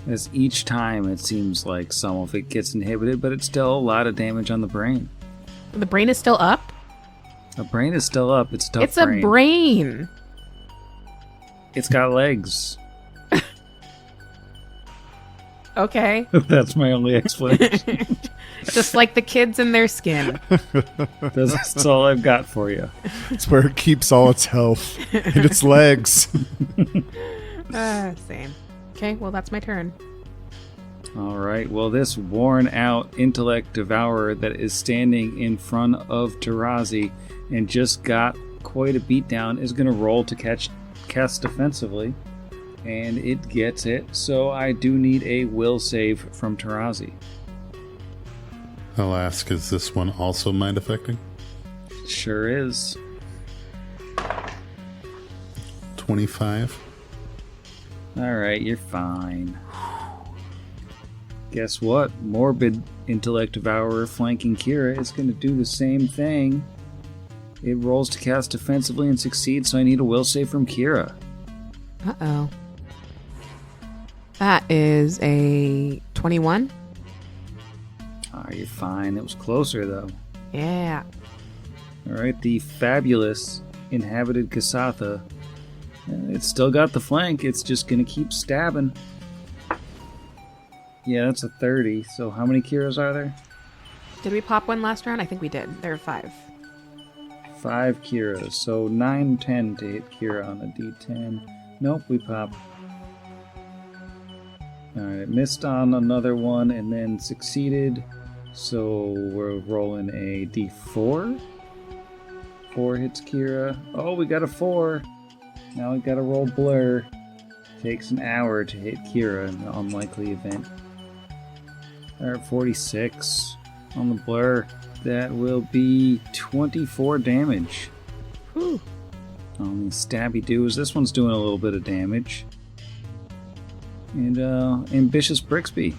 As each time it seems like some of it gets inhibited, but it's still a lot of damage on the brain. The brain is still up? The brain is still up. It's a tough It's a brain. It's got legs. Okay. That's my only explanation. Just like the kids in their skin. That's all I've got for you. It's where it keeps all its health and its legs. Same. Okay, well, that's my turn. All right. Well, this worn-out intellect devourer that is standing in front of Tarazi and just got quite a beatdown is going to roll to cast defensively, and it gets it. So I do need a will save from Tarazi. I'll ask, is this one also mind affecting? Sure is. 25. All right, you're fine. Guess what? Morbid intellect devourer flanking Kira is going to do the same thing. It rolls to cast defensively and succeeds, so I need a will save from Kira. Uh-oh. That is a 21. Ah, you're fine. It was closer, though. Yeah. All right, the fabulous inhabited Kasatha. It's still got the flank. It's just going to keep stabbing. Yeah, that's a 30. So how many Kiras are there? Did we pop one last round? I think we did. There are 5. 5 Kiras. So 9, 10 to hit Kira on a D10. Nope, we pop. Alright, missed on another one and then succeeded. So we're rolling a D4. 4 hits Kira. Oh, we got a 4. Now we gotta roll Blur. Takes an hour to hit Kira in the unlikely event. Alright, 46 on the Blur. That will be 24 damage. Whew. On the Stabby Doos. This one's doing a little bit of damage. And Ambitious Brixby.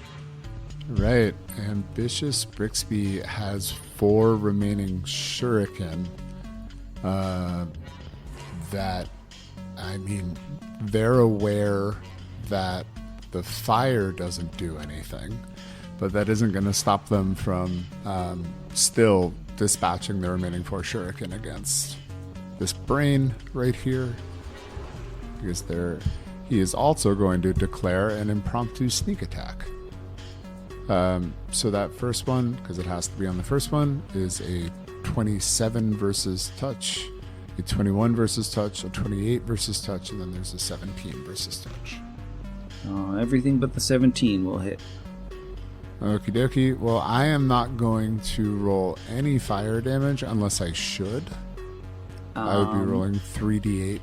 Right. Ambitious Brixby has 4 remaining shuriken. That, I mean, they're aware that the fire doesn't do anything, but that isn't going to stop them from still dispatching the remaining 4 shuriken against this brain right here. Because he is also going to declare an impromptu sneak attack. So that first one, because it has to be on the first one, is a 27 versus touch. a 21 versus touch, a 28 versus touch, and then there's a 17 versus touch. Everything but the 17 will hit. Okie dokie. Well, I am not going to roll any fire damage unless I should. I would be rolling 3d8.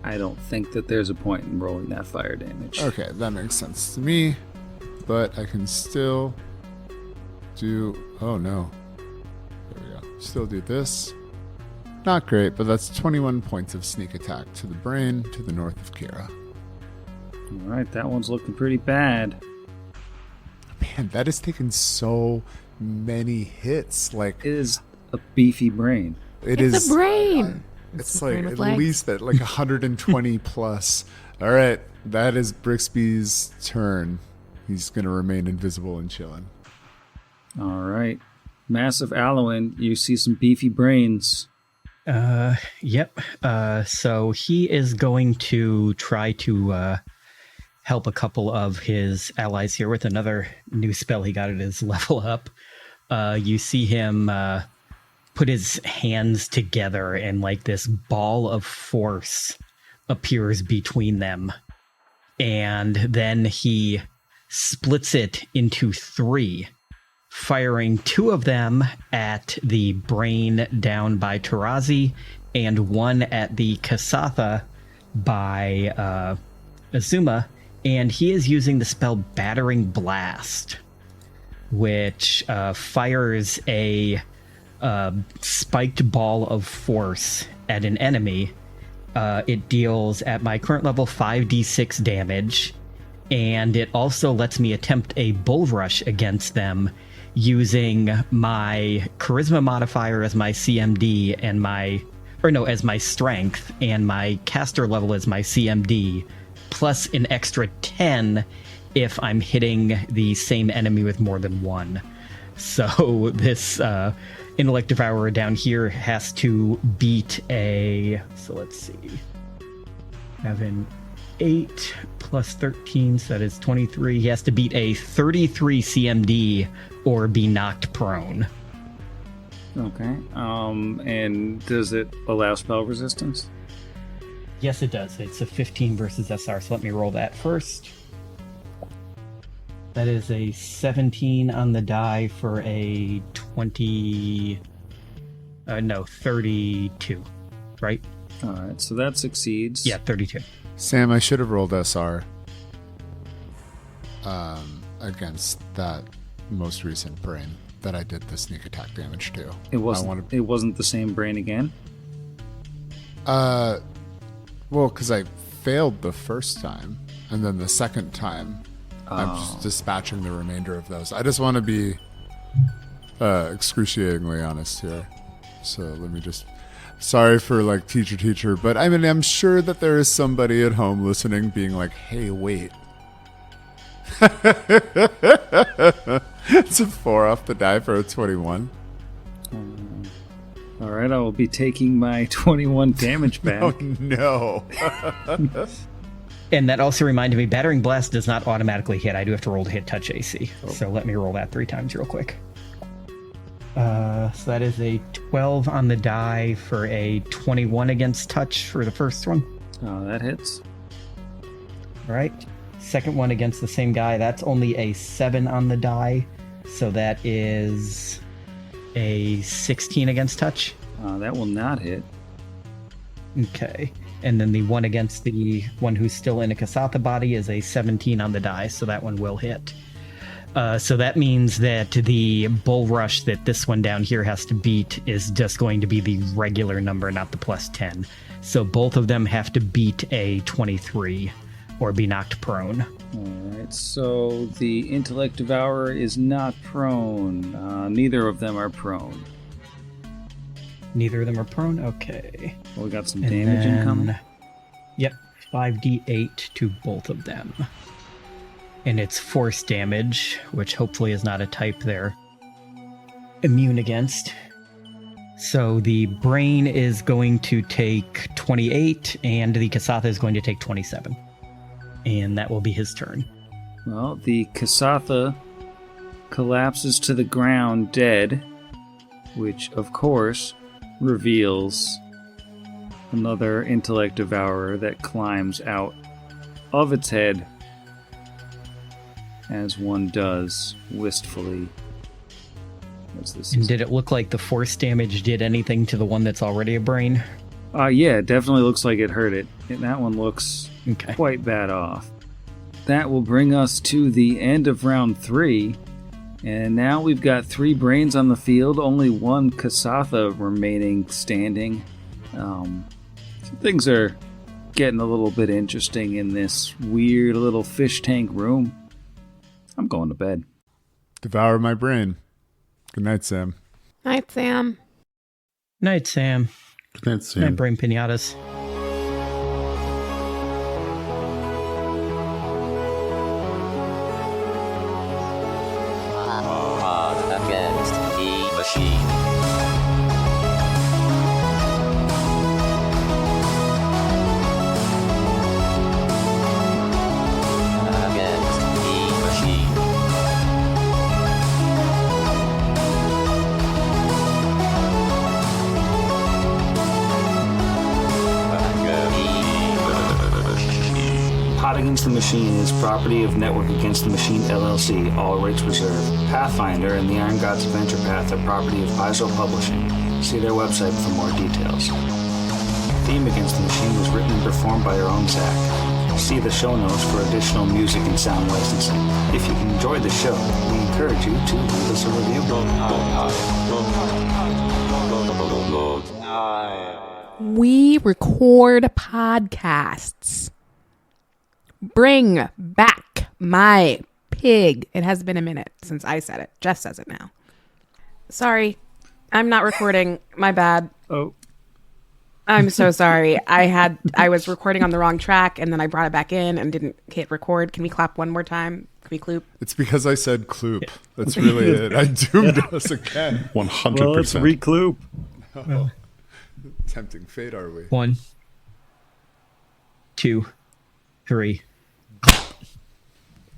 I don't think that there's a point in rolling that fire damage. Okay, that makes sense to me. But I can still do... Oh, no. There we go. Still do this. Not great, but that's 21 points of sneak attack to the brain to the north of Kira. All right, that one's looking pretty bad. Man, that has taken so many hits. Like, It is a beefy brain. It's a brain. It's a like brain with at legs. least that, like 120 plus. All right, that is Brixby's turn. He's going to remain invisible and chilling. All right. Massive Alloin, you see some beefy brains. Yep. So he is going to try to help a couple of his allies here with another new spell he got at his level up. You see him put his hands together and like this ball of force appears between them. And then he splits it into 3, firing 2 of them at the brain down by Tarazi and 1 at the Kasatha by Azuma. And he is using the spell Battering Blast, which fires a spiked ball of force at an enemy. It deals at my current level 5d6 damage, and it also lets me attempt a bull rush against them using my charisma modifier as my CMD and as my strength, and my caster level as my CMD, plus an extra 10 if I'm hitting the same enemy with more than 1. So this Intellect Devourer down here has to beat so let's see. I have an 8 plus 13, so that is 23. He has to beat a 33 CMD or be knocked prone. Okay. And does it allow spell resistance? Yes, it does. It's a 15 versus SR, so let me roll that first. That is a 17 on the die for a 32, right? All right, so that succeeds. Yeah, 32. Sam, I should have rolled SR against that most recent brain that I did the sneak attack damage to. It wasn't the same brain again? Well, because I failed the first time, and then the second time, I'm just dispatching the remainder of those. I just want to be excruciatingly honest here. So let me just... Sorry for, like, teacher, but I mean, I'm sure that there is somebody at home listening being like, hey, wait. It's a 4 off the die for a 21. All right, I will be taking my 21 damage back. Oh, no. And that also reminded me, Battering Blast does not automatically hit. I do have to roll to hit touch AC. So let me roll that 3 times real quick. So that is a 12 on the die for a 21 against touch for the first one. Oh, that hits. All right. Second one against the same guy. That's only a 7 on the die. So that is a 16 against touch. That will not hit. Okay. And then the one against the one who's still in a Kasatha body is a 17 on the die, so that one will hit. So that means that the bull rush that this one down here has to beat is just going to be the regular number, not the plus 10. So both of them have to beat a 23 or be knocked prone. All right, so the Intellect Devourer is not prone. Neither of them are prone. Neither of them are prone? Okay. Well, we got some And damage then- incoming. Yep, 5d8 to both of them. And it's force damage, which hopefully is not a type they're immune against. So the brain is going to take 28, and the Kasatha is going to take 27. And that will be his turn. Well, the Kasatha collapses to the ground dead, which, of course, reveals Another intellect devourer that climbs out of its head, as one does, wistfully. What's this? And did it look like the force damage did anything to the one that's already a brain? Yeah, it definitely looks like it hurt it. And that one looks Okay. quite bad off. That will bring us to the end of round 3. And now we've got 3 brains on the field, only 1 Kasatha remaining standing. Things are getting a little bit interesting in this weird little fish tank room. I'm going to bed. Devour my brain. Good night, Sam. Night, Sam. Night, Sam. Good night, Night, Sam. brain pinatas. Pod against the machine. Against the machine. Pot Against the Machine is property of Network Against the Machine LLC, all rights reserved. Pathfinder and the Iron Gods Adventure Path are property of Paizo Publishing. See their website for more details. Theme Against the Machine was written and performed by our own Zach. See the show notes for additional music and sound licensing. If you enjoyed the show, we encourage you to leave us a review. We record podcasts. Bring back my pig. It has been a minute since I said it. Jess says it now. Sorry, I'm not recording. My bad. Oh. I'm so sorry. I was recording on the wrong track and then I brought it back in and didn't hit record. Can we clap one more time? Can we cloop? It's because I said kloop. That's really it. I doomed us again. 100%. Well, let's recloop. Tempting fate, are we? 1, 2, 3.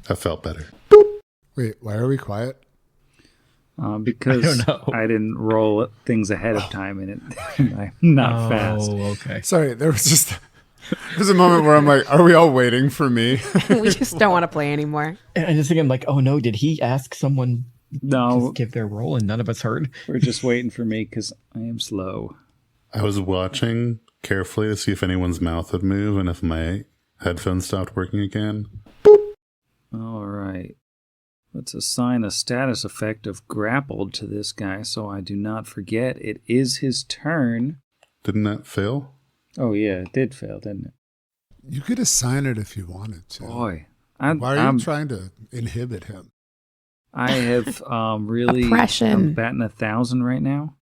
That felt better. Wait, why are we quiet? Because I don't know. I didn't roll things ahead of time in it. I'm not fast. Oh, okay. Sorry, there's a moment where I'm like, are we all waiting for me? We just don't want to play anymore. And I just think I'm like, oh no, did he ask someone No, to give their role and none of us heard? we're just waiting for me because I am slow. I was watching carefully to see if anyone's mouth would move and if my headphones stopped working again. All right. Let's assign a status effect of grappled to this guy so I do not forget it is his turn. Didn't that fail? Oh, yeah, it did fail, didn't it? You could assign it if you wanted to. Boy. Why are you trying to inhibit him? I have really... Oppression. I'm batting 1,000 right now.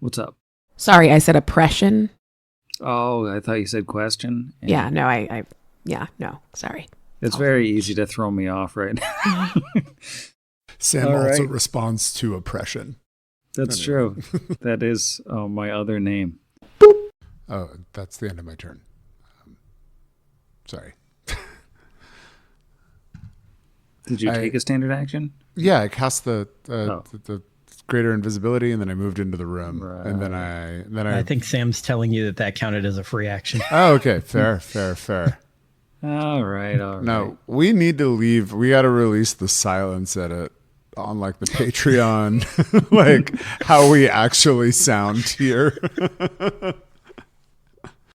What's up? Sorry, I said oppression. Oh, I thought you said question. Yeah, no, no, sorry. It's very easy to throw me off right now. Sam All also right. responds to oppression. That's true. That is my other name. Oh, that's the end of my turn. Sorry. Did you take a standard action? Yeah, I cast the Oh. greater invisibility, and then I moved into the room, Right. and then I I think Sam's telling you that counted as a free action. Oh, okay, fair. All right. No, we need to leave. We got to release the silence edit on like the Patreon, like how we actually sound here.